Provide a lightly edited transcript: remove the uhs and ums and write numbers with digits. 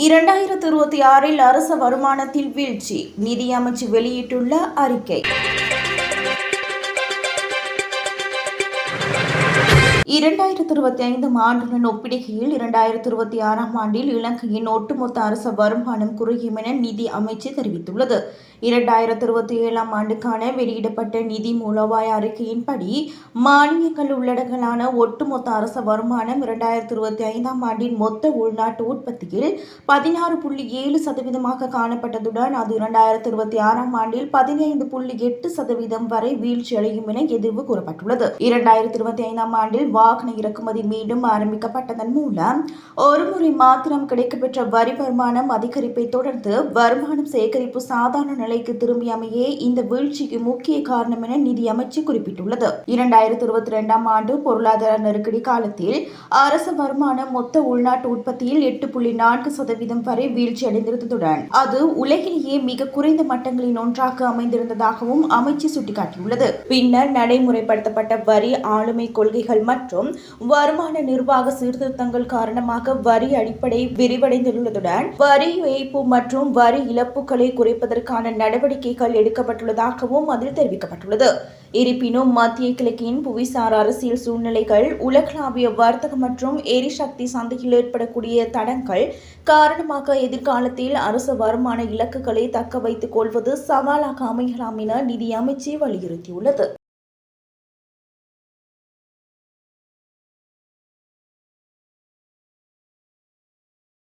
2026 அரச வருமானத்தில் வீழ்ச்சி, நிதியமைச்சு வெளியிட்டுள்ள அறிக்கை. 2025 ஆண்டுடன் ஒப்பிடுகையில் 2026 ஆண்டில் இலங்கையின் ஒட்டுமொத்த அரச வருமானம் குறையும் என நிதி அமைச்சு தெரிவித்துள்ளது. 2027 ஆண்டுக்கான வெளியிடப்பட்ட நிதி மூலோபாய அறிக்கையின்படி மானியங்கள் உள்ளடங்கலான ஒட்டுமொத்த அரச வருமானம் 2025 ஆண்டின் மொத்த உள்நாட்டு உற்பத்தியில் 16.7% காணப்பட்டதுடன் அது 2026 ஆண்டில் 15.8% வரை வீழ்ச்சியடையும் என எதிர்வு கூறப்பட்டுள்ளது. 2025 ஆண்டில் வாகன இறக்குமதி மீண்டும் ஆரம்பிக்கப்பட்டதன் மூலம் ஒருமுறை மாத்திரம் கிடைக்கப்பெற்ற வரி வருமானம் அதிகரிப்பை தொடர்ந்து வருமானம் சேகரிப்பு சாதாரண நிலைக்கு திரும்பியமையே இந்த வீழ்ச்சிக்கு முக்கிய காரணம் என நிதி அமைச்சு குறிப்பிட்டுள்ளது. 2022 ஆண்டு பொருளாதார நெருக்கடி காலத்தில் அரச வருமானம் மொத்த உள்நாட்டு உற்பத்தியில் 8.4% வரை வீழ்ச்சியடைந்திருந்ததுடன் அது உலகிலேயே மிக குறைந்த மட்டங்களின் ஒன்றாக அமைந்திருந்ததாகவும் அமைச்சு சுட்டிக்காட்டியுள்ளது. பின்னர் நடைமுறைப்படுத்தப்பட்ட வரி ஆளுமை கொள்கைகள் மற்றும் வருமான நிர்வாக சீர்திருத்தங்கள் காரணமாக வரி அடிப்படை விரிவடைந்துள்ளதுடன் வரி ஏய்ப்பு மற்றும் வரி இழப்புகளை குறைப்பதற்கான நடவடிக்கைகள் எடுக்கப்பட்டுள்ளதாகவும் அதில் தெரிவிக்கப்பட்டுள்ளது. இருப்பினும் மத்திய கிழக்கின் புவிசார் அரசியல் சூழ்நிலைகள், உலகளாவிய வர்த்தகம் மற்றும் எரிசக்தி சந்தையில் ஏற்படக்கூடிய தடங்கள் காரணமாக எதிர்காலத்தில் அரசு வருமான இலக்குகளை தக்க வைத்துக் கொள்வது சவாலாக அமையலாம் என நிதி அமைச்சு வலியுறுத்தியுள்ளது.